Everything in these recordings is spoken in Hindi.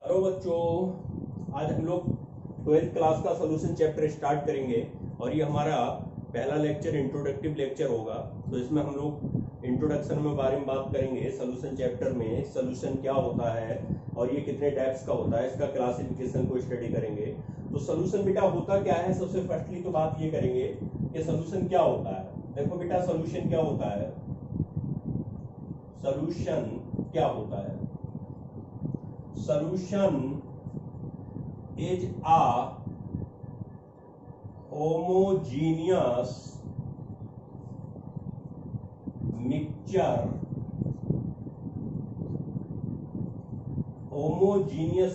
हेलो बच्चों, आज हम लोग 12th क्लास का सोल्यूशन चैप्टर स्टार्ट करेंगे और ये हमारा पहला लेक्चर इंट्रोडक्टिव लेक्चर होगा। तो इसमें हम लोग इंट्रोडक्शन में बारे में बात करेंगे। सोल्यूशन चैप्टर में सोल्यूशन क्या होता है और ये कितने टाइप्स का होता है, इसका क्लासिफिकेशन को स्टडी करेंगे। तो सोल्यूशन बेटा होता क्या है, सबसे फर्स्टली तो बात ये करेंगे कि सोल्यूशन क्या होता है। देखो बेटा, सोल्यूशन क्या होता है, सोल्यूशन क्या होता है। Solution is a homogeneous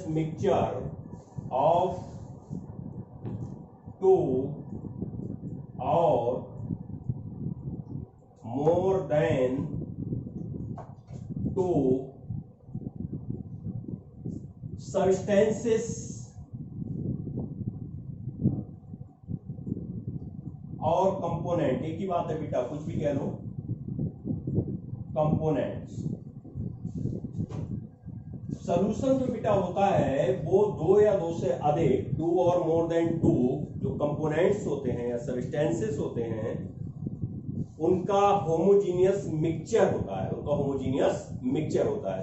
mixture of two or more than two substances और कंपोनेंट। एक ही बात है बेटा, कुछ भी कह लो, कंपोनेंट्स। सोल्यूशन जो बेटा होता है वो दो या दो से अधिक, to or more than to जो कंपोनेंट्स होते हैं या सब्सटेंसेस होते हैं उनका होमोजीनियस मिक्सचर होता है।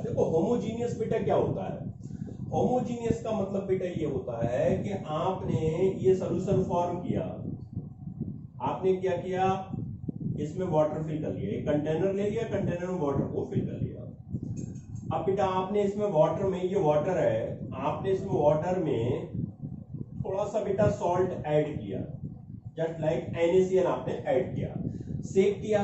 देखो होमोजीनियस बेटा क्या होता है, होमोजीनियस का मतलब बेटा ये होता है कि आपने ये सॉल्यूशन फॉर्म किया, आपने क्या किया, इसमें वाटर फिल कर लिया, एक कंटेनर ले लिया, कंटेनर में वाटर को फिल कर लिया। अब बेटा आपने इसमें वाटर में, ये वाटर है, आपने इसमें वाटर में थोड़ा सा बेटा सॉल्ट ऐड किया, जस्ट लाइक NaCl आपने ऐड किया, सेक किया।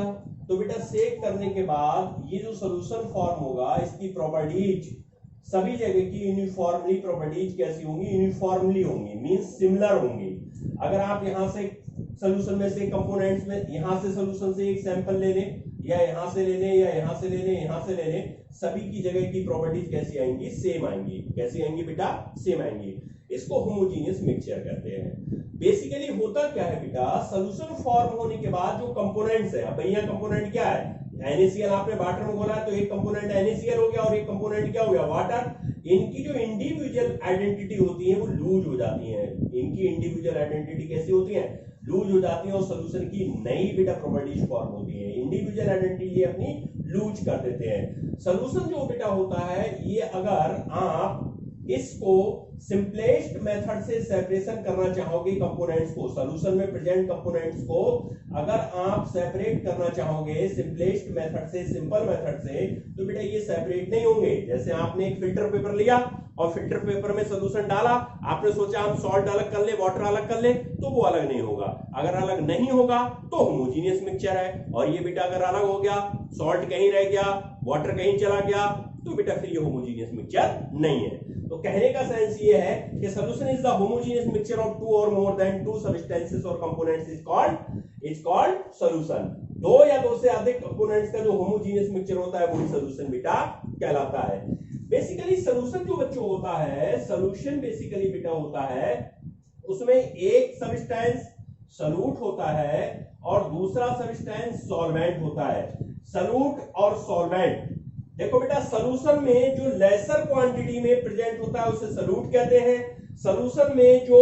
तो बेटा सेक करने के बाद ये जो सॉल्यूशन फॉर्म होगा इसकी प्रॉपर्टीज सभी जगह की यूनिफॉर्मली प्रॉपर्टीज कैसी होंगी, यूनिफॉर्मली होंगी, मींस सिमिलर होंगी। अगर आप यहां से सॉल्यूशन में से कंपोनेंट्स में यहां से सॉल्यूशन से एक सैंपल ले लें या यहां से ले लें या यहां से ले लें, यहां से ले लें, सभी की जगह की प्रॉपर्टीज कैसी आएंगी, सेम आएंगी। कैसी आएंगी बेटा, सेम आएंगी। इसको होमोजीनियस मिक्सचर कहते हैं। बेसिकली होता क्या है बेटा, सॉल्यूशन फॉर्म होने के बाद जो कंपोनेंट्स है, अब भैया कंपोनेंट क्या है, NaCl आपने वाटर में बोला तो एक कंपोनेंट NaCl हो गया और एक कंपोनेंट क्या हो गया, वाटर। इनकी जो इंडिविजुअल आइडेंटिटी होती है वो लूज हो जाती है। इनकी इंडिविजुअल आइडेंटिटी कैसी होती है, लूज हो जाती है और सॉल्यूशन की नई बेटा प्रॉपर्टीज फॉर्म होती है। इंडिविजुअल आइडेंटिटी अपनी लूज कर देते हैं। सॉल्यूशन जो बेटा होता है ये, अगर आप इसको सिंपलेस्ट मेथड से सेपरेशन करना चाहोगे कंपोनेंट्स को, सॉल्यूशन में प्रेजेंट कंपोनेंट्स को अगर आप सेपरेट करना चाहोगे सिंपलेस्ट मेथड से, सिंपल मेथड से, तो बेटा ये सेपरेट नहीं होंगे। जैसे आपने एक फिल्टर पेपर लिया और फिल्टर पेपर में सॉल्यूशन डाला, आपने सोचा हम सॉल्ट अलग कर ले, वाटर अलग कर ले, तो वो अलग नहीं होगा। अगर अलग नहीं होगा तो होमोजीनियस मिक्सचर है। और ये बेटा अगर अलग हो गया, सॉल्ट कहीं रह गया, वाटर कहीं चला गया, तो बेटा फिर ये होमोजीनियस मिक्सचर नहीं है। तो कहने का सेंस ये है कि solution is the homogeneous mixture of two or more than two substances or components is called solution. दो या दो से अधिक कंपोनेंट्स का जो होमोजीनियस मिक्सचर होता है वही सॉल्यूशन बेटा कहलाता है। बेसिकली सॉल्यूशन जो बच्चों होता है, सॉल्यूशन बेसिकली बेटा होता है उसमें एक सब्सटेंस सॉल्यूट होता है और दूसरा सब्सटेंस सॉल्वेंट होता है। सॉल्यूट और सॉल्वेंट, देखो बेटा सॉल्यूशन में जो लेसर क्वांटिटी में प्रेजेंट होता है उसे सॉल्यूट कहते हैं। सॉल्यूशन में जो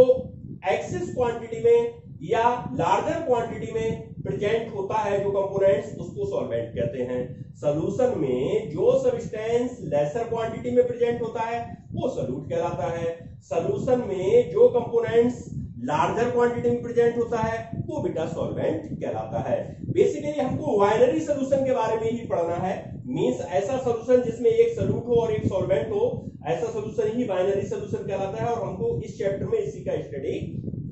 एक्सेस क्वांटिटी में या लार्जर क्वांटिटी में प्रेजेंट होता है जो कंपोनेंट्स, उसको सॉल्वेंट कहते हैं। सॉल्यूशन में जो सब्सटेंस लेसर क्वांटिटी में प्रेजेंट होता है वो सॉल्यूट कहलाता है। सॉल्यूशन में जो कंपोनेंट्स लार्जर क्वांटिटी में प्रेजेंट होता है वो बेटा सॉल्वेंट कहलाता है। बेसिकली हमको बाइनरी सॉल्यूशन के बारे में ही पढ़ना है, मींस ऐसा सॉल्यूशन जिसमें एक सॉल्यूट हो और एक सॉल्वेंट हो, ऐसा सॉल्यूशन ही बाइनरी सॉल्यूशन कहलाता है और हमको इस चैप्टर में इसी का स्टडी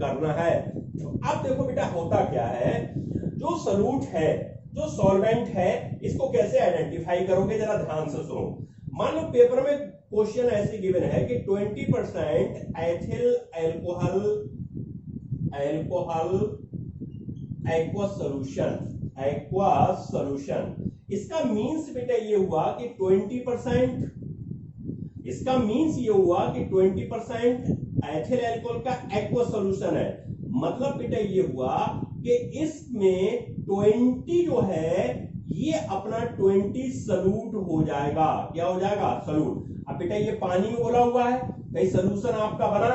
करना है। तो अब देखो बेटा होता क्या है, जो सॉल्यूट है, जो सॉल्वेंट है, इसको कैसे आइडेंटिफाई करोगे, जरा ध्यान से सुनो। मान लो पेपर में क्वेश्चन ऐसे गिवन है कि 20% एथिल अल्कोहल एक्वा सॉल्यूशन, इसका मींस बेटा ये हुआ कि 20%, इसका मींस ये हुआ कि 20% एथिल अल्कोहल का एक्वा सॉल्यूशन है। मतलब बेटा ये हुआ कि इसमें 20 जो है ये अपना 20 सॉल्यूट हो जाएगा। क्या हो जाएगा? सॉल्यूट। अब बेटा ये पानी में घुला हुआ है, भाई सोल्यूशन आपका बना,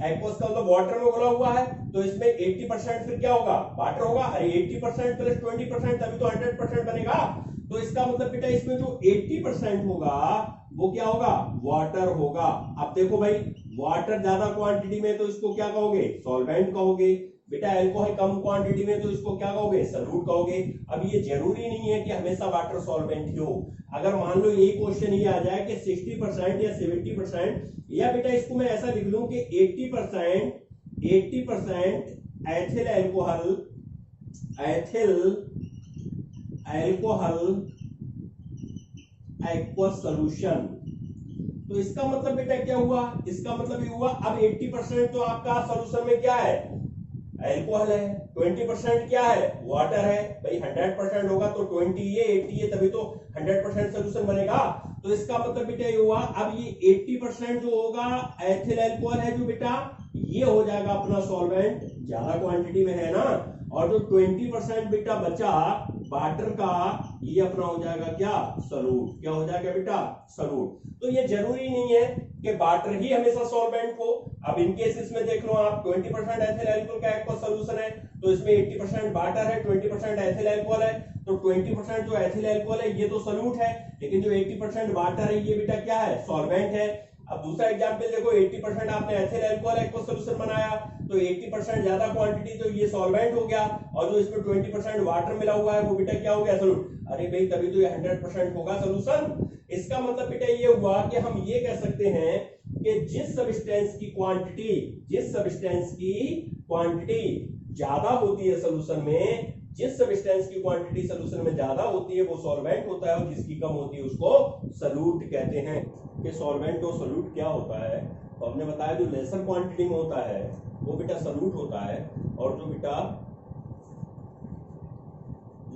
एक्वस का मतलब वाटर में घुला हुआ है, तो इसमें 80% फिर क्या होगा, वाटर होगा। अरे 80% प्लस 20% तभी तो 100% बनेगा। तो इसका मतलब बेटा इसमें जो 80% होगा वो क्या होगा, वाटर होगा। अब देखो भाई वाटर ज्यादा क्वांटिटी में तो इसको क्या कहोगे, सॉल्वेंट कहोगे। बेटा अल्कोहल कम क्वांटिटी में तो इसको क्या कहोगे, सॉल्यूट कहोगे। अब ये जरूरी नहीं है कि हमेशा वाटर सॉल्वेंट ही हो। अगर मान लो यही क्वेश्चन ये आ जाए कि 60% या 70%, या बेटा इसको मैं ऐसा लिख लूं कि 80% एथिल अल्कोहल एक्वस सॉल्यूशन, तो इसका मतलब बेटा क्या हुआ, इसका मतलब ये हुआ अब 80% तो आपका सॉल्यूशन में क्या है, अल्कोहल है, 20% क्या है, वाटर है। भाई 100% होगा तो 20 ये 80 ये, तभी तो 100% सॉल्यूशन बनेगा। तो इसका मतलब बेटा ये हुआ अब ये 80% जो होगा एथिल अल्कोहल है जो बेटा, ये हो जाएगा अपना सॉल्वेंट, ज्यादा क्वांटिटी में है ना। और जो 20% बेटा बचा वाटर का, ये अपना हो जाएगा क्या, सॉल्यूट। क्या हो जाएगा बेटा, सॉल्यूट। तो ये जरूरी नहीं है कि वाटर ही हमेशा सॉल्वेंट हो। अब इन केस इसमें देख लो आप 20% एथिल अल्कोहल का एक्वस सॉल्यूशन है, तो इसमें 80% वाटर है, 20% एथिल अल्कोहल है, तो 20% जो एथिल अल्कोहल है ये तो सॉल्यूट है, लेकिन जो 80% वाटर है ये बेटा क्या है, सॉल्वेंट है। अब दूसरा एग्जांपल देखो, 80% आपने एथिल अल्कोहल एक्वस सॉल्यूशन बनाया, तो 80% ज्यादा क्वांटिटी तो ये सॉल्वेंट हो गया, और जो इसमें 20% वाटर मिला हुआ है वो बेटा क्या हो गया, सॉल्यूट। अरे भाई तभी तो ये 100% होगा सॉल्यूशन। इसका मतलब बेटा ये हुआ कि हम ये कह सकते हैं कि जिस सब्सटेंस की क्वांटिटी ज्यादा होती है सॉल्यूशन में, जिस सब्सटेंस की क्वांटिटी सॉल्यूशन में ज्यादा होती है वो सॉल्वेंट होता है, और जिसकी कम होती है उसको सॉल्यूट कहते हैं। कि सॉल्वेंट और सॉल्यूट क्या होता है, तो हमने बताया जो लेसर क्वांटिटी में होता है वो बेटा सॉल्यूट होता है, और जो बेटा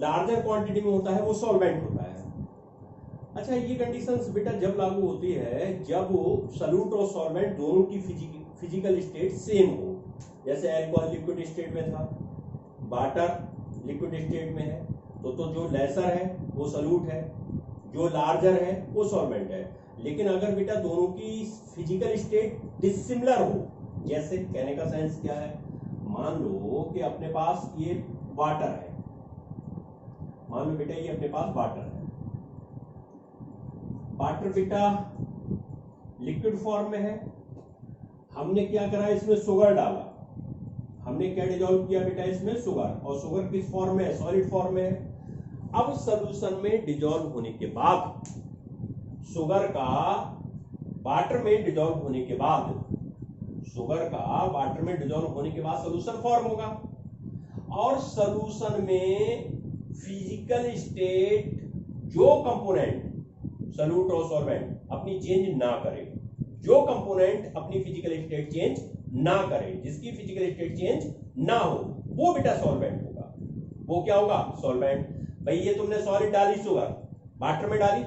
लार्जर क्वांटिटी में होता है वो सॉल्वेंट होता है। अच्छा, ये कंडीशंस बेटा जब लागू होती है जब सॉल्यूट और सॉल्वेंट दोनों की फिजिकल स्टेट सेम हो। जैसे अल्कोहल लिक्विड स्टेट में था, वाटर लिक्विड स्टेट में है, तो जो लेसर है वो सॉल्यूट है, जो लार्जर है वो सॉल्वेंट है। लेकिन अगर बेटा दोनों की फिजिकल स्टेट डिसिमिलर हो, जैसे कहने का सेंस क्या है, मान लो कि अपने पास ये वाटर है, मान लो बेटा ये अपने पास वाटर है, वाटर बेटा लिक्विड फॉर्म में है, हमने क्या करा इसमें शुगर डाला, हमने क्या डिसॉल्व किया बेटा इसमें शुगर, और शुगर किस फॉर्म में है, सॉलिड फॉर्म में है। अब सॉल्यूशन में डिसॉल्व होने के बाद, शुगर का वाटर में डिसॉल्व होने के बाद, शुगर का वाटर में डिसॉल्व होने के बाद सॉल्यूशन फॉर्म होगा, और सॉल्यूशन में फिजिकल स्टेट जो कंपोनेंट सॉल्यूट और सॉल्वेंट अपनी चेंज ना करे, जो कंपोनेंट अपनी फिजिकल स्टेट चेंज ना करे, जिसकी फिजिकल स्टेट चेंज ना हो, वो बेटा सॉल्वेंट होगा। वो क्या होगा, सॉल्वेंट। भाई ये तुमने सॉलिड डाली शुगर, वाटर में डाली,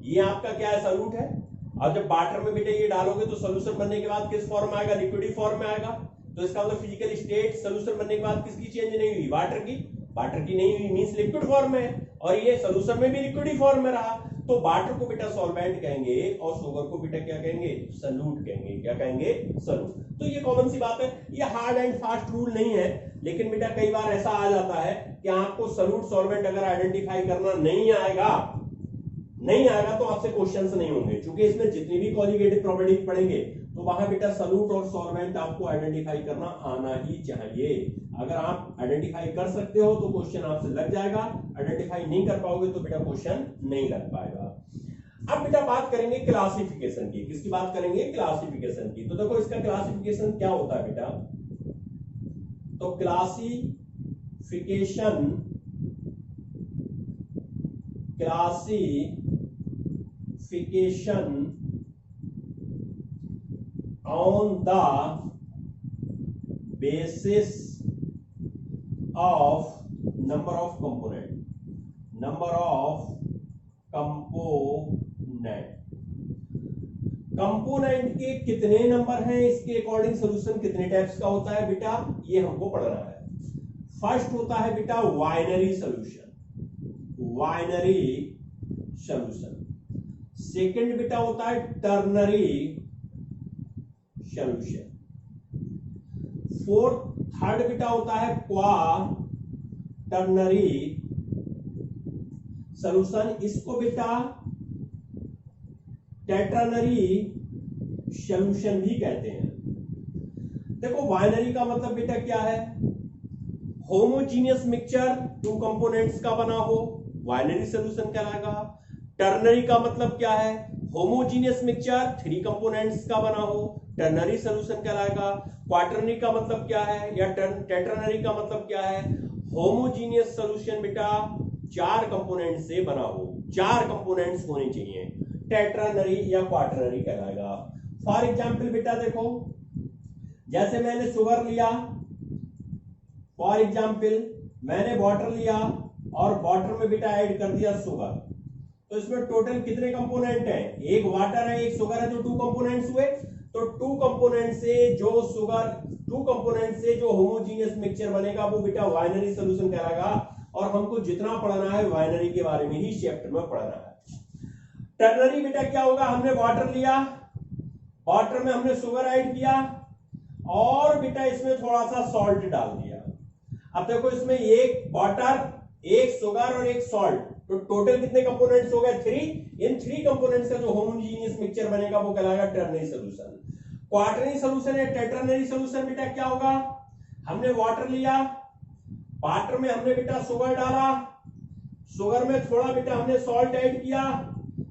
ये आपका क्या है, सॉल्यूट है। और जब वाटर में बेटा ये डालोगे तो सॉल्यूशन बनने के बाद किस फॉर्म में आएगा, लिक्विड फॉर्म में आएगा। तो इसका मतलब फिजिकल स्टेट सॉल्यूशन बनने के बाद किसकी चेंज नहीं हुई, वाटर की। वाटर की नहीं हुई मींस लिक्विड फॉर्म में है, और ये सॉल्यूशन में भी लिक्विड फॉर्म में रहा, तो वाटर को बेटा सॉल्वेंट कहेंगे और शुगर को बेटा क्या कहेंगे, सॉल्यूट कहेंगे। क्या कहेंगे, सॉल्यूट। तो ये कॉमन सी बात है, ये हार्ड एंड फास्ट रूल नहीं है, लेकिन बेटा कई बार ऐसा आ जाता है कि आपको सॉल्यूट सॉल्वेंट अगर आइडेंटिफाई करना नहीं आएगा तो आपसे क्वेश्चंस नहीं होंगे, क्योंकि इसमें जितनी भी कॉन्जुगेटिव प्रॉपर्टी पढ़ेंगे तो वहां बेटा सॉल्यूट और सॉल्वेंट आपको आइडेंटिफाई करना आना ही चाहिए। अगर आप आइडेंटिफाई कर सकते हो तो क्वेश्चन आपसे लग जाएगा, आइडेंटिफाई नहीं कर पाओगे तो बेटा क्वेश्चन नहीं लग पाएगा। अब बेटा बात करेंगे क्लासिफिकेशन की। किसकी बात करेंगे, क्लासिफिकेशन की। तो देखो इसका क्लासिफिकेशन क्या होता है बेटा, तो classification on the basis of number of component के कितने नंबर हैं, इसके अकॉर्डिंग सॉल्यूशन कितने टाइप्स का होता है बेटा, ये हमको पढ़ना है। फर्स्ट होता है बेटा वाइनरी सॉल्यूशन। सेकंड बेटा होता है टर्नरी सॉल्यूशन। थर्ड बेटा होता है क्वाटर्नरी सॉल्यूशन। इसको बेटा टेट्रानरी सॉल्यूशन भी कहते हैं। देखो बाइनरी का मतलब बेटा क्या है, होमोजीनियस मिक्सचर टू कंपोनेंट्स का बना हो, बाइनरी सॉल्यूशन कहलाएगा। टर्नरी का मतलब क्या है, होमोजीनियस मिक्सचर थ्री कंपोनेंट्स का बना हो, टर्नरी सॉल्यूशन कहलाएगा। क्वाटर्नरी का मतलब क्या है या टेट्रानरी का मतलब क्या है, होमोजीनियस सॉल्यूशन बेटा चार कंपोनेंट से बना हो, चार कंपोनेंट्स होने चाहिए, टेट्रानरी या क्वाटर्नरी कहलाएगा। फॉर एग्जाम्पल बेटा देखो, जैसे मैंने शुगर लिया, फॉर एग्जाम्पल मैंने वाटर लिया और वाटर में बेटा ऐड कर दिया शुगर, तो इसमें टोटल कितने कंपोनेंट हैं, एक वाटर है एक शुगर है, तो टू कंपोनेंट्स हुए। तो टू कंपोनेंट से जो होमोजीनियस मिक्सचर बनेगा वो बेटा बाइनरी सॉल्यूशन कहलाएगा। और हमको जितना पढ़ना है बाइनरी के बारे में ही चैप्टर में पढ़ना है। टर्नरी बेटा क्या होगा, हमने वाटर लिया, वाटर में हमने शुगर ऐड किया और बेटा इसमें थोड़ा सा सॉल्ट डाल दिया। अब देखो इसमें एक वाटर, एक शुगर और एक सॉल्ट, तो टोटल कितने कंपोनेंट्स हो गए, थ्री। इन थ्री कंपोनेंट्स का जो होमोजीनियस मिक्सचर बनेगा वो कहलाएगा टर्नरी सॉल्यूशन। क्वाटर्नरी सॉल्यूशन या टेट्रानरी सॉल्यूशन बेटा क्या होगा, हमने वाटर लिया, वाटर में हमने बेटा शुगर डाला, शुगर में थोड़ा बेटा हमने सॉल्ट ऐड किया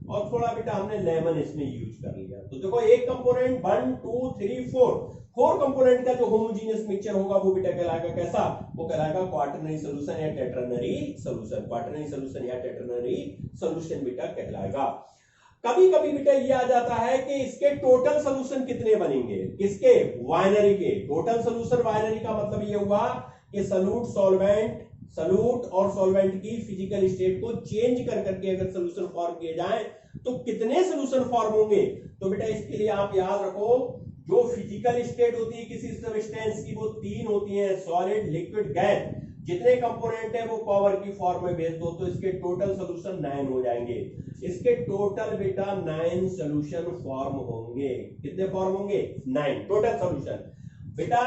और थोड़ा बेटा हमने लेमन इसमें यूज कर लिया। तो देखो एक कंपोनेंट 1 2 3 4 कंपोनेंट का जो होमोजीनियस मिक्सचर होगा वो बेटा कहलाएगा कैसा, वो कहलाएगा क्वाटर्नरी सॉल्यूशन या टेट्रानरी सॉल्यूशन। क्वाटर्नरी सॉल्यूशन या टेट्रानरी सॉल्यूशन बेटा कहलाएगा। कभी कभी बेटा ये आ जाता है कि इसके टोटल सॉल्यूशन कितने बनेंगे, किसके, बाइनरी के। टोटल सॉल्यूशन बाइनरी का मतलब ये हुआ कि सॉल्यूट और सॉल्वेंट की फिजिकल स्टेट को चेंज कर करके अगर सॉल्यूशन फॉर्म किए जाए तो कितने सॉल्यूशन फॉर्म होंगे। तो बेटा इसके लिए आप याद रखो, जो फिजिकल स्टेट होती है किसी सब्सटेंस की वो तीन होती है, सॉलिड, लिक्विड, गैस। जितने कंपोनेंट है वो पावर की फॉर्म में भेज दो तो इसके टोटल सॉल्यूशन 9 हो जाएंगे। इसके टोटल बेटा 9 सॉल्यूशन फॉर्म होंगे। कितने फॉर्म होंगे, 9 टोटल सॉल्यूशन। बेटा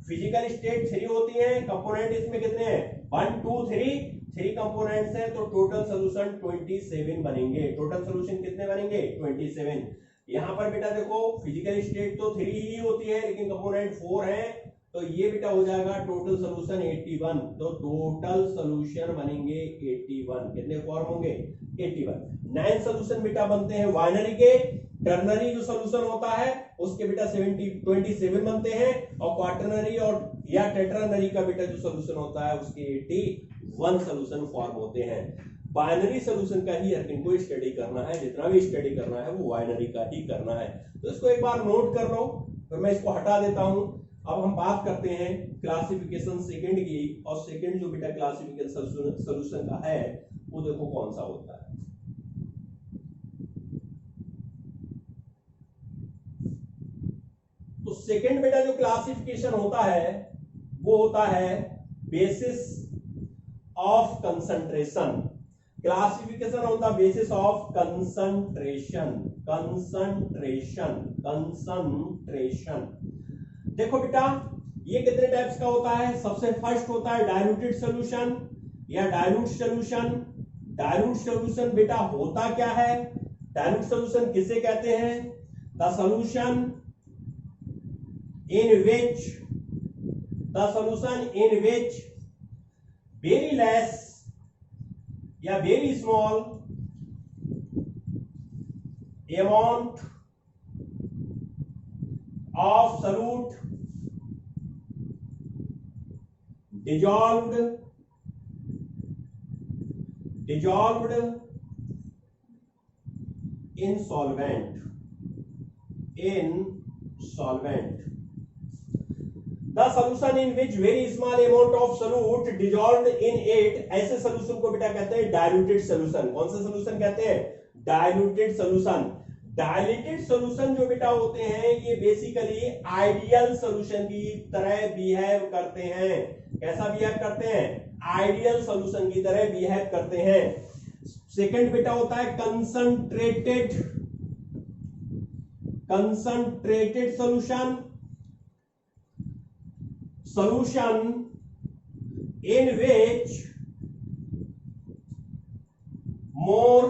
फिजिकल स्टेट 3 होती है, कंपोनेंट इसमें कितने हैं, 1 2 3 कंपोनेंट्स हैं, तो टोटल सॉल्यूशन 27 बनेंगे। टोटल सॉल्यूशन कितने बनेंगे, 27। यहां पर बेटा देखो फिजिकल स्टेट तो 3 ही होती है लेकिन कंपोनेंट 4 है, तो ये बेटा हो जाएगा टोटल सॉल्यूशन 81। तो टोटल सॉल्यूशन बनेंगे 81। कितने फॉर्म होंगे, 81। 9 सॉल्यूशन बेटा बनते हैं बाइनरी के। टर्नरी जो सॉल्यूशन होता है उसके बेटा 27 बनते हैं और क्वाटर्नरी और या टेट्रानरी का बेटा जो सॉल्यूशन होता है उसके 81 सॉल्यूशन फॉर्म होते हैं। बाइनरी सॉल्यूशन का ही हर इनको स्टडी करना है, जितना भी स्टडी करना है वो बाइनरी का ही करना है। तो इसको एक बार नोट कर लो, फिर मैं इसको हटा देता हूं। अब हम बात करते हैं क्लासिफिकेशन सेकंड की, और सेकंड जो बेटा क्लासिफिकेशन सॉल्यूशन का है वो देखो कौन सा होता है। तो सेकंड बेटा जो क्लासिफिकेशन होता है वो होता है basis of concentration. Classification on the basis of concentration. देखो बेटा ये कितने टाइप्स का होता है। सबसे फर्स्ट होता है डाइल्यूटेड सॉल्यूशन या डाइल्यूट सॉल्यूशन। डाइल्यूट सॉल्यूशन बेटा होता क्या है, डाइल्यूट सॉल्यूशन किसे कहते हैं, the solution in which very less या very small amount of solute dissolved in solvent The solution in which very small amount of solute dissolved in it, ऐसे सॉल्यूशन को बेटा कहते हैं डाइल्यूटेड सॉल्यूशन। कौन सा सॉल्यूशन कहते हैं, डाइल्यूटेड सॉल्यूशन। डाइल्यूटेड सॉल्यूशन जो बेटा होते हैं ये बेसिकली आइडियल सॉल्यूशन की तरह बिहेव करते हैं। कैसा बिहेव करते हैं, आइडियल सॉल्यूशन की तरह बिहेव करते हैं। सेकंड बेटा होता है concentrated solution, solution in which more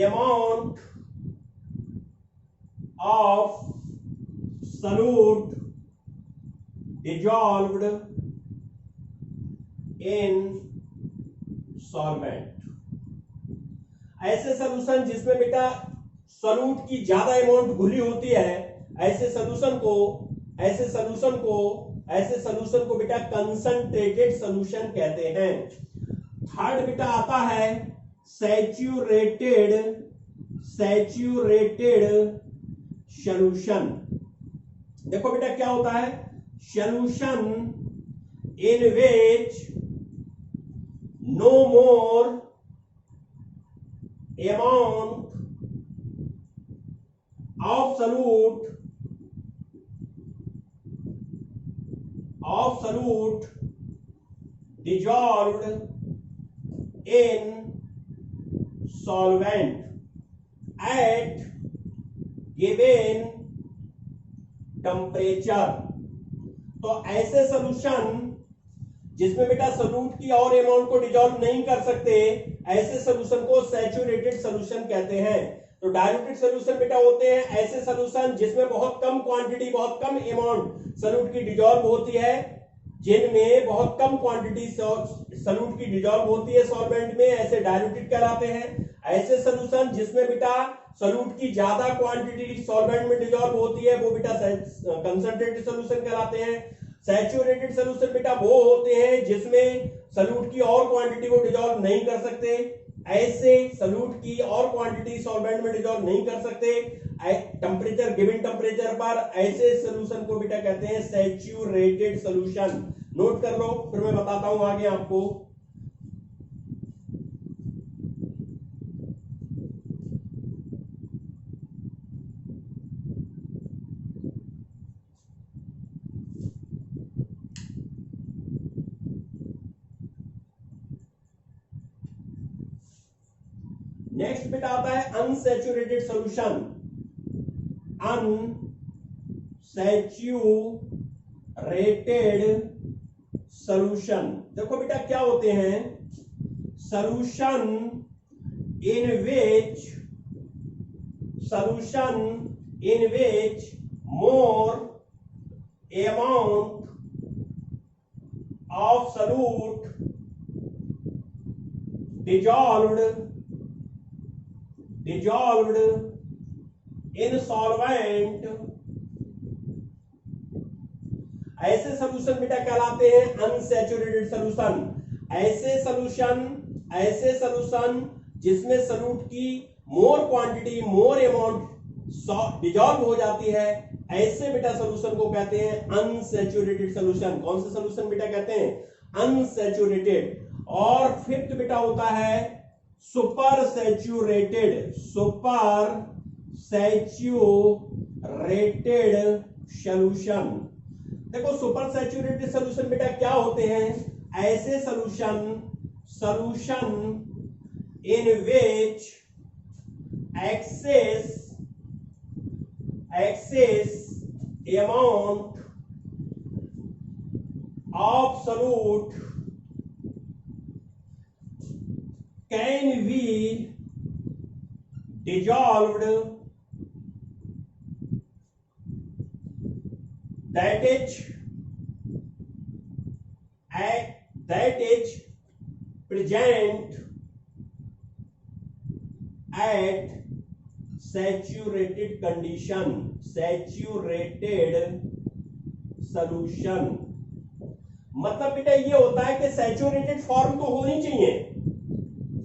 amount of solute dissolved in solvent। ऐसे सॉल्यूशन जिसमें बेटा सॉल्यूट की ज्यादा अमाउंट घुली होती है, ऐसे सॉल्यूशन को बेटा कंसंट्रेटेड सॉल्यूशन कहते हैं। थर्ड बेटा आता है सैचुरेटेड सॉल्यूशन। देखो बेटा क्या होता है, solution in which no more amount of solute dissolved in solvent at given temperature। तो ऐसे सॉल्यूशन जिसमें बेटा सॉल्यूट की और अमाउंट को डिसॉल्व नहीं कर सकते, ऐसे सॉल्यूशन को सैचुरेटेड सॉल्यूशन कहते हैं। तो डाइल्यूटेड सॉल्यूशन बेटा होते हैं ऐसे सॉल्यूशन जिसमें बहुत कम क्वांटिटी, बहुत कम अमाउंट सॉल्यूट की डिसॉल्व होती है, जिनमें बहुत कम क्वांटिटी सॉल्यूट की डिसॉल्व होती है सॉल्वेंट में, ऐसे डाइल्यूटेड कहलाते हैं। ऐसे सॉल्यूशन जिसमें बेटा सॉल्यूट की ज्यादा क्वांटिटी सॉल्वेंट में डिसॉल्व होती है, वो बेटा कंसंट्रेटेड सॉल्यूशन कहलाते हैं। सैचुरेटेड सॉल्यूशन बेटा वो होते हैं जिसमें सॉल्यूट की और क्वांटिटी को डिसॉल्व नहीं कर सकते, ऐसे सॉल्यूट की और क्वांटिटी सॉल्वेंट में डिसॉल्व नहीं कर सकते टेम्परेचर, गिवन टेम्परेचर पर, ऐसे सॉल्यूशन को बेटा कहते हैं सैचुरेटेड सॉल्यूशन। नोट कर लो, फिर मैं बताता हूं आगे आपको। नेक्स्ट बेटा आता है अनसैचुरेटेड सॉल्यूशन। अनसैचुरेटेड सॉल्यूशन, देखो बेटा क्या होते हैं, solution in which more amount of solute dissolved in solvent, ऐसे सॉल्यूशन बेटा कहलाते हैं अनसैचुरेटेड सॉल्यूशन। ऐसे सॉल्यूशन जिसमें सॉल्यूट की more quantity, more amount dissolve हो जाती है, ऐसे बेटा सॉल्यूशन को कहते हैं अनसैचुरेटेड सॉल्यूशन। कौन से सॉल्यूशन बेटा कहते हैं, अनसैचुरेटेड। और फिफ्थ बेटा होता है सुपर सैचुरेटेड सॉल्यूशन। देखो सुपर सैचुरेटेड सॉल्यूशन बेटा क्या होते हैं, ऐसे solution in which excess amount of solute can be dissolved, that is present at saturated condition, saturated solution. मतलब बेटा ये होता है कि सैचुरेटेड फॉर्म तो होनी चाहिए,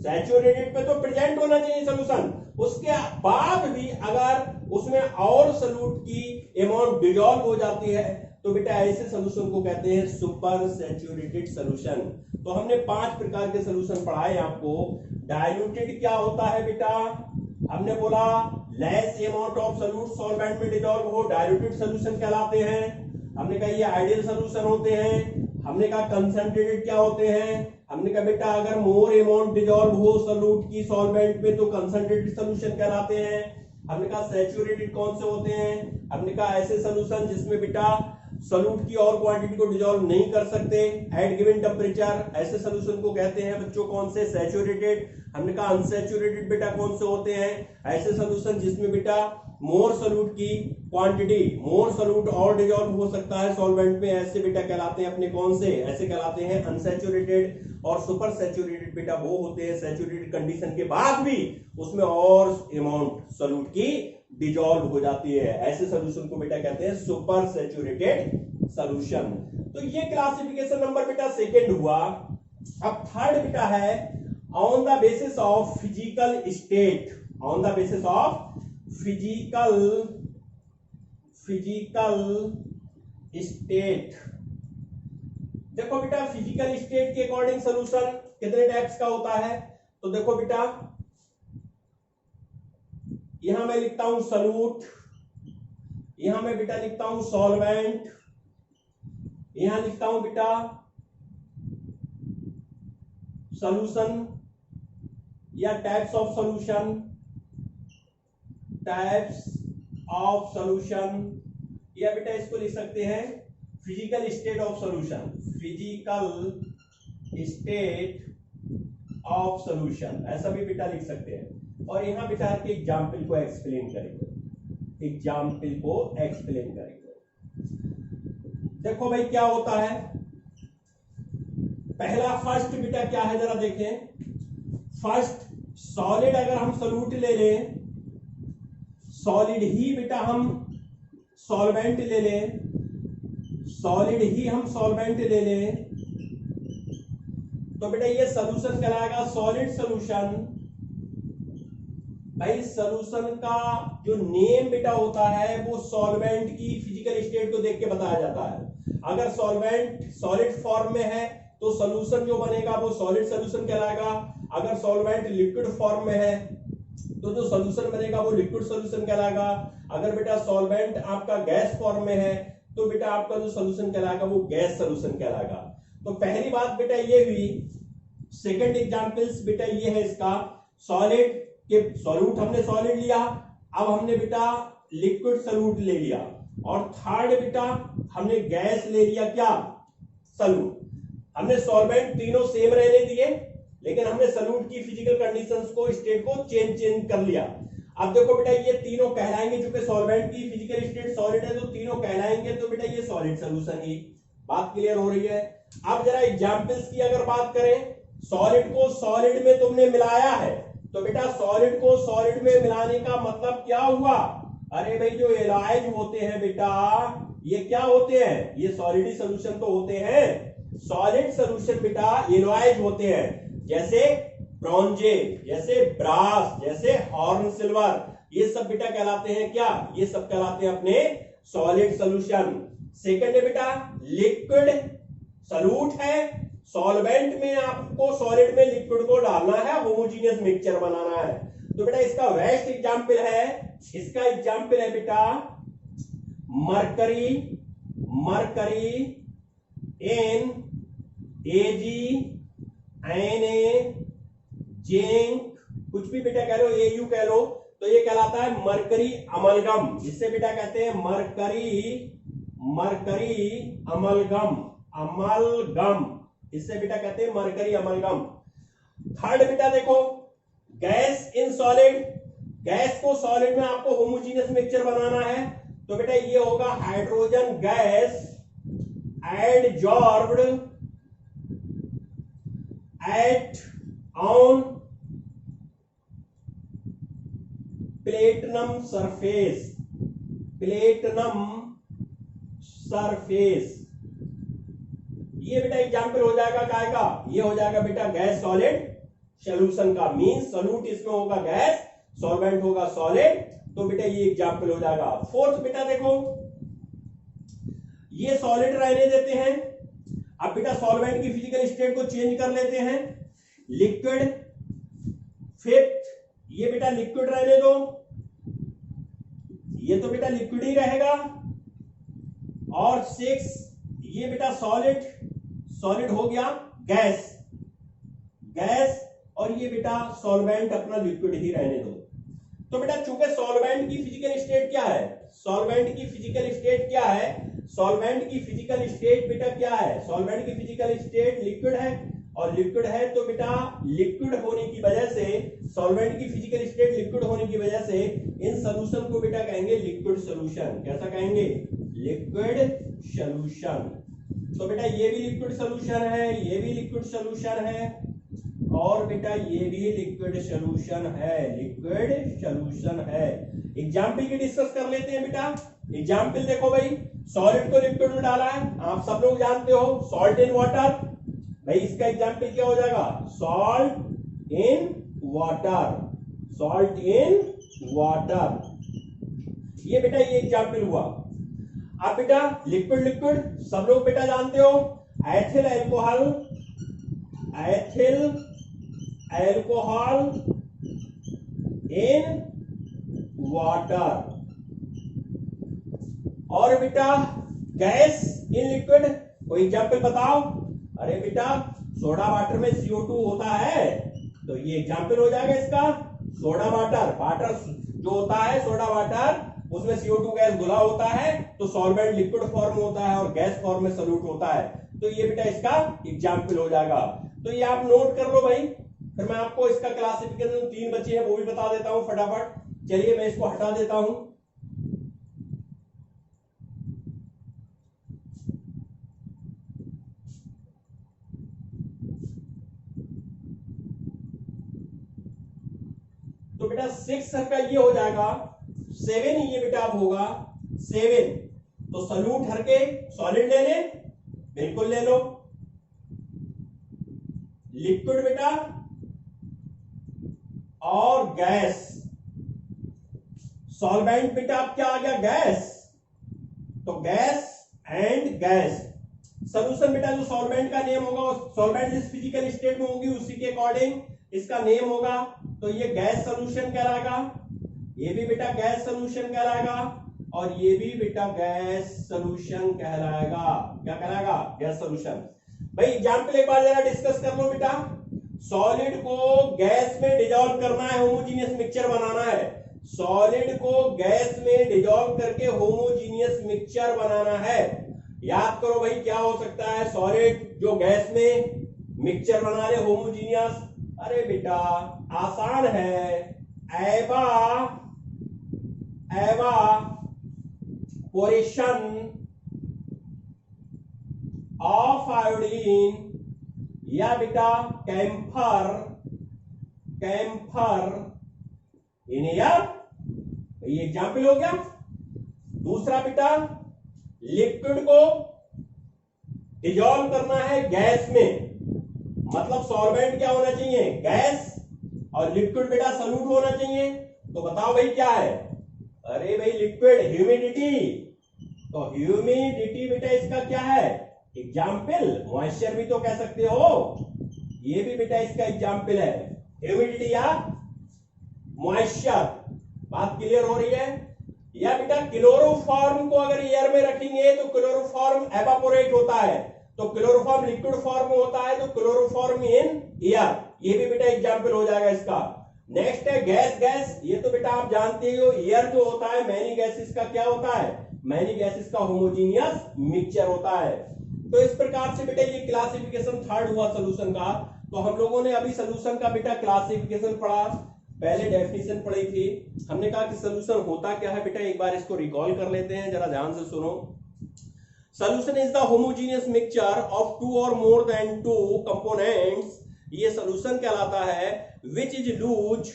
सैचुरेटेड पे तो प्रेजेंट होना चाहिए सॉल्यूशन, उसके बाद भी अगर उसमें और सॉल्यूट की अमाउंट डिसॉल्व हो जाती है तो बेटा ऐसे सॉल्यूशन को कहते हैं सुपर सैचुरेटेड सॉल्यूशन। तो हमने 5 प्रकार के सॉल्यूशन पढ़ाए आपको। डाइल्यूटेड क्या होता है बेटा, हमने बोला less amount of solute solvent में डिसॉल्व हो, डाइल्यूटेड सॉल्यूशन कहलाते हैं। हमने कहा ये आइडियल सोल्यूशन होते हैं, हमने कहा कंसंट्रेटेड क्या होते हैं, हमने कहा बेटा अगर मोर अमाउंट डिजॉल्व हो सोल्यूट की सॉल्वेंट में तो कंसंट्रेटेड सोल्यूशन कहलाते हैं। हमने कहा सैचुरेटेड कौन से होते हैं, हमने कहा ऐसे सोल्यूशन जिसमें बेटा सोल्यूट की और क्वांटिटी को डिजॉल्व नहीं कर सकते एट गिवन टेम्परेचर, ऐसे सोल्यूशन को कहते हैं बच्चों कौन से, सैचुरेटेड। हमने कहा अनसैचुरेटेड बेटा कौन से होते हैं, ऐसे सोल्यूशन जिसमें बेटा मोर सोल्यूट की क्वांटिटी, मोर सोल्यूट और डिजॉल्व हो सकता है सॉल्वेंट में, ऐसे बेटा कहलाते हैं अपने कौन से, ऐसे कहलाते हैं अनसैचुरेटेड। और सुपर सैचुरेटेड बेटा वो होते हैं सैचुरेटेड कंडीशन के बाद भी उसमें और अमाउंट सोल्यूट की डिजॉल्व हो जाती है, ऐसे सोल्यूशन को बेटा कहते हैं सुपर सैचुरेटेड सोल्यूशन। तो ये क्लासिफिकेशन नंबर बेटा सेकंड हुआ। अब थर्ड बेटा है on the basis of physical state, on the basis of physical state. देखो बेटा फिजिकल स्टेट के अकॉर्डिंग सॉल्यूशन कितने टाइप्स का होता है, तो देखो बेटा यहां मैं लिखता हूं सॉल्यूट, यहां मैं बेटा लिखता हूं सॉल्वेंट, यहां लिखता हूं बेटा सॉल्यूशन या types of solution, types of solution, या बेटा इसको लिख सकते हैं physical state of solution, physical state of solution, ऐसा भी बेटा लिख सकते हैं। और यहां बेटा के एग्जाम्पल को एक्सप्लेन करेंगे, एग्जाम्पल को एक्सप्लेन करेंगे। देखो भाई क्या होता है, पहला फर्स्ट बेटा क्या है जरा देखें। फर्स्ट सॉलिड अगर हम सोल्यूट ले लें, सॉलिड ही बेटा हम सॉल्वेंट ले लें, सॉलिड ही हम सॉल्वेंट ले लें, तो बेटा ये सॉल्यूशन कहलाएगा सॉलिड सॉल्यूशन। भाई सॉल्यूशन का जो नेम बेटा होता है वो सॉल्वेंट की फिजिकल स्टेट को देख के बताया जाता है। अगर सॉल्वेंट सॉलिड फॉर्म में है तो सॉल्यूशन जो बनेगा वो सॉलिड सॉल्यूशन कहलाएगा। अगर सॉल्वेंट लिक्विड फॉर्म में है तो जो सॉल्यूशन बनेगा वो लिक्विड सॉल्यूशन कहलाएगा। अगर बेटा सॉल्वेंट आपका गैस फॉर्म में है तो बेटा आपका जो सॉल्यूशन कहलाएगा वो गैस सॉल्यूशन कहलाएगा। तो पहली बात बेटा ये हुई। सेकंड एग्जांपल्स बेटा ये है इसका, सॉलिड के सॉल्यूट हमने सॉलिड लिया, अब हमने बेटा लिक्विड सॉल्यूट ले लिया, और थर्ड बेटा हमने गैस ले लिया क्या, सॉल्यूट। हमने सॉल्वेंट तीनों सेम रहने दिए लेकिन हमने सॉल्यूट की फिजिकल कंडीशंस को, स्टेट को चेंज कर लिया। अब देखो बेटा ये तीनों कहलाएंगे, चूंकि सॉल्वेंट की फिजिकल स्टेट सॉलिड है तो तीनों कहलाएंगे, तो बेटा ये सॉलिड सॉल्यूशन ही। बात क्लियर हो रही है। अब जरा एग्जांपल्स की अगर बात करें, सॉलिड को सॉलिड में तुमने मिलाया है तो बेटा सॉलिड को सॉलिड में मिलाने का मतलब क्या हुआ, अरे भाई जो एलाइज होते हैं बेटा ये क्या होते हैं, ये सॉलिड सॉल्यूशन तो होते हैं। सॉलिड सॉल्यूशन बेटा एलाइज होते हैं, जैसे ब्रॉन्जे, जैसे ब्रास, जैसे हॉर्न सिल्वर, ये सब बेटा कहलाते हैं क्या, ये सब कहलाते हैं अपने सॉलिड सॉल्यूशन। सेकंड है बेटा लिक्विड सॉल्यूट है, सॉल्वेंट में आपको सॉलिड में लिक्विड को डालना है, होमोजेनियस मिक्सचर बनाना है। तो बेटा इसका बेस्ट एग्जांपल है, इसका एग्जांपल है बेटा mercury, mercury and Ag N A zinc, कुछ भी बेटा कह लो, एयू कह लो, तो ये कहलाता है मरकरी अमलगम। इससे बेटा कहते हैं मरकरी, मरकरी अमलगम, अमलगम, इससे बेटा कहते हैं मरकरी अमलगम। थर्ड बेटा देखो गैस इन सॉलिड, गैस को सॉलिड में आपको होमोजेनियस मिक्सचर बनाना है तो बेटा ये होगा hydrogen gas adsorbed at on platinum surface, platinum surface. ये बेटा एग्जांपल हो जाएगा काय का, ये हो जाएगा बेटा गैस सॉलिड सॉल्यूशन का, मींस सॉल्यूट इसमें होगा गैस, सॉल्वेंट होगा सॉलिड, तो बेटा ये एग्जांपल हो जाएगा। फोर्थ बेटा देखो ये सॉलिड रहने देते हैं, अब बेटा सॉल्वेंट की फिजिकल स्टेट को चेंज कर लेते हैं, लिक्विड। फिफ्थ ये बेटा लिक्विड रहने दो, ये तो बेटा लिक्विड ही रहेगा, और 6 ये बेटा सॉलिड, सॉलिड हो गया गैस, गैस, और ये बेटा सॉल्वेंट अपना लिक्विड ही रहने दो। तो बेटा चूंकि सॉल्वेंट की फिजिकल स्टेट क्या है, सॉल्वेंट की फिजिकल स्टेट क्या है, सॉल्वेंट की फिजिकल स्टेट बेटा क्या है, सॉल्वेंट की फिजिकल स्टेट लिक्विड है, और लिक्विड है तो बेटा लिक्विड होने की वजह से, सॉल्वेंट की फिजिकल स्टेट लिक्विड होने की वजह से इन सॉल्यूशन को बेटा कहेंगे लिक्विड सॉल्यूशन। कैसा कहेंगे, लिक्विड सॉल्यूशन। तो बेटा ये भी लिक्विड सॉल्यूशन है, ये भी लिक्विड सॉल्यूशन है, और बेटा ये भी लिक्विड सॉल्यूशन है, लिक्विड सॉल्यूशन है। एग्जाम्पल की डिस्कस कर लेते हैं बेटा। एग्जाम्पल देखो भाई, सॉलिड को लिक्विड में डाला है, आप सब लोग जानते हो, सॉल्ट इन वाटर। भाई इसका एग्जाम्पल क्या हो जाएगा, salt in water, salt in water. ये बेटा ये एग्जाम्पल हुआ। अब बेटा लिक्विड, लिक्विड सब लोग बेटा जानते हो, ethyl alcohol, ethyl alcohol in water. और बेटा गैस इन लिक्विड, कोई एग्जाम्पल बताओ। अरे बेटा सोडा वाटर में CO2 होता है, तो ये एग्जाम्पल हो जाएगा इसका, सोडा वाटर। वाटर जो होता है सोडा वाटर, उसमें CO2 गैस घुला होता है, तो सॉल्वेंट लिक्विड फॉर्म होता है और गैस फॉर्म में सॉल्यूट होता है, तो ये बेटा इसका एग्जाम्पल हो जाएगा। तो ये आप नोट कर लो भाई, फिर मैं आपको इसका क्लासिफिकेशन 3 बचे हैं वो भी बता देता हूं फटाफट। चलिए मैं इसको हटा देता हूं। तो बेटा 6 का ये हो जाएगा, 7 ये बेटा अब होगा 7। तो सॉल्यूट हर के सॉलिड ले ले, बिल्कुल ले लो। लिक्विड बेटा और गैस, सॉल्वेंट बेटा अब क्या आ गया, गैस, तो गैस एंड गैस। सॉल्यूशन बेटा जो सॉल्वेंट का नेम होगा, सॉल्वेंट जिस फिजिकल स्टेट में होगी उसी के अकॉर्डिंग इसका नेम होगा, तो ये गैस सॉल्यूशन कहलाएगा, ये भी बेटा गैस सॉल्यूशन कहलाएगा, और ये भी बेटा गैस सॉल्यूशन कहलाएगा। क्या कहलाएगा, गैस सॉल्यूशन। भाई एग्जांपल एक बार जरा डिस्कस कर लो बेटा। सॉलिड को गैस में डिसॉल्व करना है, होमोजीनियस मिक्सचर बनाना है, सॉलिड को गैस में डिसॉल्व करके होमोजीनियस मिक्सचर बनाना है। याद करो भाई क्या हो सकता है, सॉलिड जो गैस में मिक्सचर बना ले होमोजीनियस, अरे बेटा आसान है, एवापोरेशन ऑफ आयोडीन, या बेटा कैम्फर इन एयर। ये एग्जाम्पल हो गया। दूसरा बेटा लिक्विड को डिसॉल्व करना है गैस में, मतलब सॉल्वेंट क्या होना चाहिए, गैस, और लिक्विड बेटा सॉल्यूट होना चाहिए। तो बताओ भाई क्या है, अरे भाई लिक्विड, ह्यूमिडिटी। तो ह्यूमिडिटी बेटा इसका क्या है, एग्जाम्पल। मॉइस्चर भी तो कह सकते हो, ये भी बेटा इसका एग्जाम्पल है, ह्यूमिडिटी या मॉइस्चर। बात क्लियर हो रही है। या बेटा क्लोरोफॉर्म को अगर एयर में रखेंगे तो क्लोरोफॉर्म एवापोरेट होता है, तो क्लोरोफॉर्म लिक्विड फॉर्म में होता है, तो क्लोरोफॉर्म इन एयर, ये भी बेटा एग्जाम्पल हो जाएगा इसका। नेक्स्ट है गैस, गैस ये तो बेटा आप जानते हो, एयर जो होता है मैनी गैसेस का क्या होता है, मैनी गैसेस का होमोजीनियस मिक्सचर होता है। तो इस प्रकार से बेटा ये क्लासिफिकेशन थर्ड हुआ सॉल्यूशन का। तो हम लोगों ने अभी सॉल्यूशन का बेटा क्लासिफिकेशन पढ़ा, पहले डेफिनेशन पढ़ी थी, हमने कहा कि सॉल्यूशन होता क्या है बेटा, एक बार इसको रिकॉल कर लेते हैं, जरा ध्यान से सुनो। Solution is the homogeneous mixture of 2 और मोर देन 2 कंपोनेंट्स, ये सॉल्यूशन कहलाता है, which is lose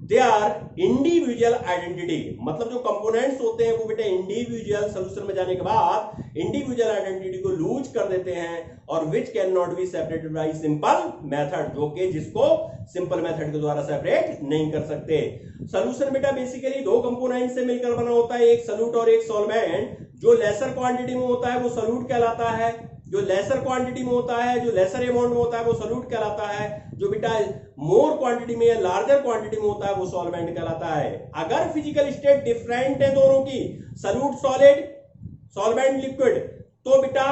their individual identity. मतलब जो कंपोनेंट्स होते हैं वो बेटा इंडिविजुअल, सॉल्यूशन में जाने के बाद इंडिविजुअल आइडेंटिटी को लूज कर देते हैं, और which can not be separated by simple method, जो कि जिसको सिंपल मेथड के द्वारा सेपरेट नहीं कर सकते। सॉल्यूशन बेटा बेसिकली 2 कंपोनेंट से मिलकर बना होता है, एक सॉल्यूट और एक सॉल्वेंट। जो लेसर क्वांटिटी में होता है वो सॉल्यूट कहलाता है, जो लेसर क्वांटिटी में होता है, जो लेसर अमाउंट में होता है वो सॉल्यूट कहलाता है, जो बेटा मोर क्वांटिटी में या लार्जर क्वांटिटी में होता है वो सॉल्वेंट कहलाता है। अगर फिजिकल स्टेट डिफरेंट है दोनों की, सॉल्यूट सॉलिड, सॉल्वेंट लिक्विड, तो बेटा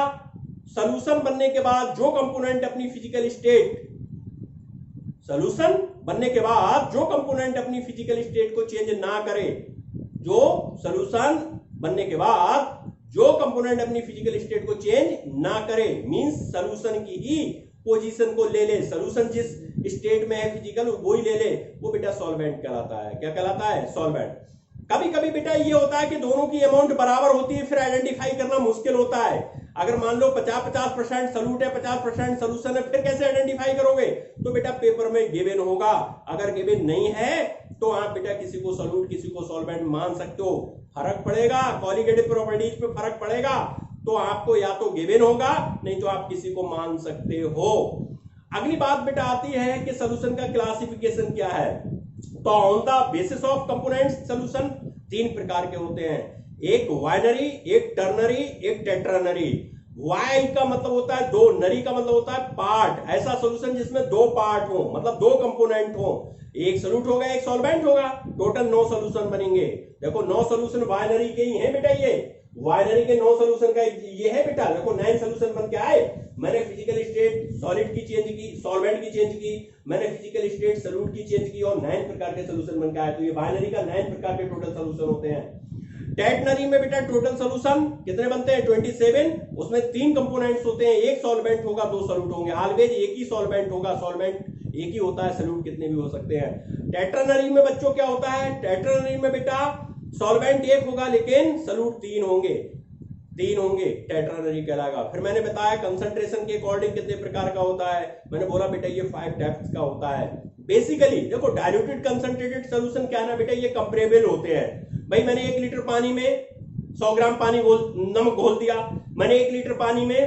सॉल्यूशन बनने के बाद जो कंपोनेंट अपनी फिजिकल स्टेट, सॉल्यूशन बनने के बाद जो कंपोनेंट अपनी फिजिकल स्टेट को चेंज ना करे, जो सॉल्यूशन बनने के बाद जो कंपोनेंट अपनी फिजिकल स्टेट को चेंज ना करे, मींस सॉल्यूशन की ही पोजीशन को ले ले, सॉल्यूशन जिस स्टेट में है फिजिकल वो ही ले ले, वो बेटा सॉल्वेंट कहलाता है। क्या कहलाता है? सॉल्वेंट। कभी कभी बेटा ये होता है कि दोनों की अमाउंट बराबर होती है, फिर आइडेंटिफाई करना मुश्किल होता है। अगर मान लो 50% सॉल्यूट है, 50% सॉल्यूशन है, फिर कैसे आइडेंटिफाई करोगे? तो बेटा पेपर में गिवन होगा, अगर गिवन नहीं है तो आप बेटा किसी को सॉल्यूट किसी को सॉल्वेंट मान सकते हो। फर्क पड़ेगा, कॉलिगेटिव प्रॉपर्टीज पे फर्क पड़ेगा, तो आपको या तो गिवन होगा, नहीं तो आप किसी को मान सकते हो। अगली बात बेटा आती है कि सॉल्यूशन का क्लासिफिकेशन क्या है। तो on the basis of components solution 3 प्रकार के होते हैं, एक वाइनरी, एक टर्नरी, एक टेट्रानरी। वाई का मतलब होता है दो, नरी का मतलब होता है पार्ट, ऐसा सॉल्यूशन जिसमें 2 पार्ट हो, मतलब 2 कंपोनेंट हो, एक सॉल्यूट होगा एक सॉल्वेंट होगा, टोटल 9 सॉल्यूशन बनेंगे। देखो 9 सॉल्यूशन वाइनरी के ही है बेटा, ये वाइनरी के 9 सॉल्यूशन का ये है बेटा। देखो 9 सॉल्यूशन बन के आए, मैंने फिजिकल स्टेट सॉलिड की चेंज की, सॉल्वेंट की चेंज की, मैंने फिजिकल स्टेट सॉल्यूट की चेंज की, और 9 प्रकार के सॉल्यूशन बन के आए। तो ये वाइनरी का 9 प्रकार के टोटल सॉल्यूशन होते हैं। टेट्रनरी में बेटा टोटल सॉल्यूशन कितने बनते हैं? 27। उसमें 3 कंपोनेंट्स होते हैं, एक सॉल्वेंट होगा 2 सॉल्यूट होंगे, ऑलवेज एक ही सॉल्वेंट होगा, सॉल्वेंट एक ही होता है, सॉल्यूट कितने भी हो सकते हैं। टेट्रानरी में बच्चों क्या होता है? टेट्रानरी में बेटा सॉल्वेंट एक होगा लेकिन सॉल्यूट 3 होंगे, 3 होंगे, टेट्रानरी कहलाएगा। फिर मैंने बताया कंसंट्रेशन के अकॉर्डिंग कितने प्रकार का होता है, मैंने बोला बेटा ये 5 टाइप्स का होता है। बेसिकली देखो डाइल्यूटेड कंसंट्रेटेड सॉल्यूशन क्या है ना बेटा, ये कंपेरेबल होते हैं। भाई मैंने 1 लीटर पानी में 100 ग्राम पानी नमक घोल दिया, मैंने 1 लीटर पानी में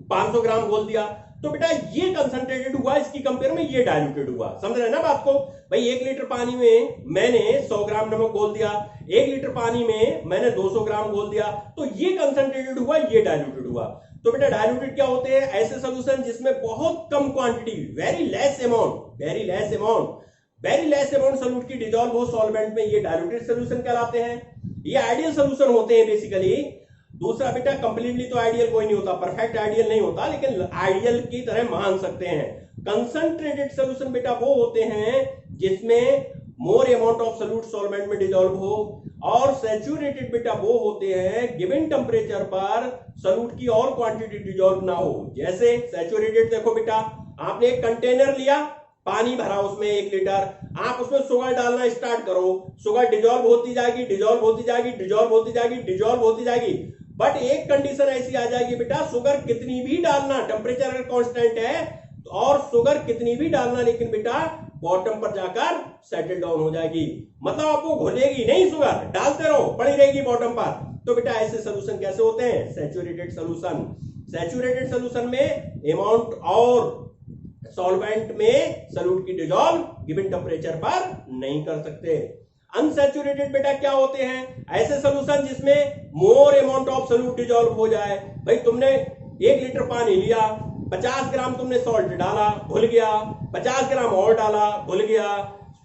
500 ग्राम घोल दिया, तो बेटा ये कंसंट्रेटेड हुआ, इसकी कंपेयर में ये डाइल्यूटेड हुआ। समझ रहे हैं ना बात को? भाई 1 लीटर पानी में मैंने 100 ग्राम नमक घोल दिया, 1 लीटर पानी में मैंने 200 ग्राम घोल दिया, तो ये कंसंट्रेटेड हुआ, ये डाइल्यूटेड हुआ। तो बेटा डाइल्यूटेड क्या होते हैं? ऐसे सॉल्यूशन जिसमें बहुत कम quantity, very less amount solute की डिसॉल्व हो सॉल्वेंट में, ये डाइल्यूटेड सॉल्यूशन कहलाते हैं। ये आइडियल सॉल्यूशन होते हैं बेसिकली। दूसरा बेटा कंप्लीटली तो आइडियल कोई नहीं होता, परफेक्ट आइडियल नहीं होता, लेकिन आइडियल की तरह मान सकते हैं। कंसंट्रेटेड सॉल्यूशन बेटा वो होते हैं जिसमें more amount of solute solvent में डिसॉल्व हो, और सैचुरेटेड बेटा वो होते हैं गिवन टेम्परेचर पर सॉल्यूट की और क्वांटिटी डिसॉल्व ना हो। जैसे सैचुरेटेड देखो बेटा, आपने एक कंटेनर लिया, पानी भरा उसमें 1 लीटर, आप उसमें शुगर डालना स्टार्ट करो, शुगर डिसॉल्व होती जाएगी, डिसॉल्व होती जाएगी, डिसॉल्व होती जाएगी, डिसॉल्व होती जाएगी। बट एक कंडीशन ऐसी आ जाएगी बेटा, शुगर कितनी भी डालना, टेम्परेचर अगर कांस्टेंट है और शुगर कितनी भी डालना, लेकिन बेटा बॉटम पर जाकर सेटल डाउन हो जाएगी, मतलब आपको घुलेगी नहीं, शुगर डालते रहो पड़ी रहेगी बॉटम पर। तो बेटा ऐसे सॉल्यूशन कैसे होते हैं? Saturated solution. सैचुरेटेड सॉल्यूशन में अमाउंट और सॉल्वेंट में सॉल्यूट की डिसॉल्व गिवन टेम्परेचर पर नहीं कर सकते। अनसैचुरेटेड बेटा क्या होते हैं? ऐसे सॉल्यूशन जिसमें more amount of solute dissolve हो जाए। भाई तुमने 1 लीटर पानी लिया, 50 ग्राम तुमने सॉल्ट डाला, घुल गया, 50 ग्राम और डाला, घुल गया,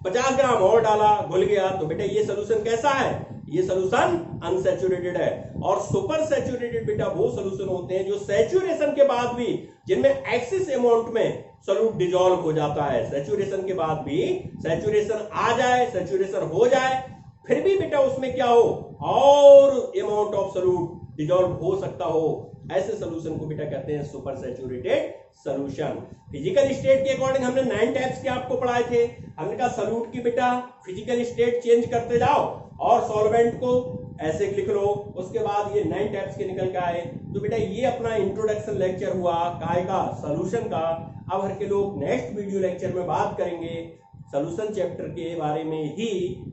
50 ग्राम और डाला, घुल गया, तो बेटा ये सॉल्यूशन कैसा है? ये सॉल्यूशन अनसैचुरेटेड है। और सुपर सैचुरेटेड बेटा वो सॉल्यूशन होते हैं जो सैचुरेशन के बाद भी, जिनमें एक्सेस अमाउंट में सॉल्यूट डिसॉल्व हो जाता है। सैचुरेशन के बाद भी सैचुरेशन आ जाए, सैचुरेशन हो जाए, फिर भी बेटा उसमें क्या हो, और अमाउंट ऑफ सॉल्यूट डिसॉल्व हो सकता हो, ऐसे सॉल्यूशन को बेटा कहते हैं super saturated solution. Physical state के अकॉर्डिंग हमने 9 टाइप्स के आपको पढ़ाए थे। हमने कहा सॉल्यूट की बेटा फिजिकल स्टेट चेंज करते जाओ और सॉल्वेंट को ऐसे लिख लो, उसके बाद ये 9 टाइप्स के निकल के आए। तो बेटा ये अपना इंट्रोडक्शन लेक्चर हुआ काय का, सॉल्यूशन का। अब हर के लोग नेक्स्ट वीडियो लेक्चर में बात करेंगे सॉल्यूशन चैप्टर के बारे में ही,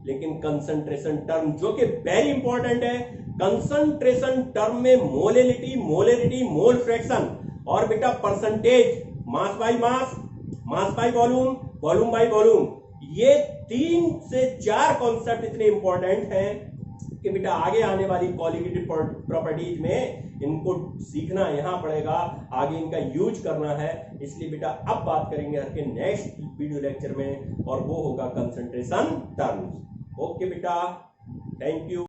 लेकिन कंसंट्रेशन टर्म जो कि वेरी इंपॉर्टेंट है। कंसंट्रेशन टर्म में मोलेरिटी, मोल फ्रैक्शन और बेटा percentage, mass by mass, mass by volume, volume by volume, ये 3 से 4 कॉन्सेप्ट इतने इंपॉर्टेंट हैं कि बेटा आगे आने वाली कॉलिगेटिव प्रॉपर्टीज में इनको सीखना यहाँ पड़ेगा, आगे इनका यूज करना है। इसलिए बेटा अब बात करेंगे हर के नेक्स्ट वीडियो लेक्चर में, और वो होगा कंसंट्रेशन टर्म्स। ओके बेटा, थैंक यू।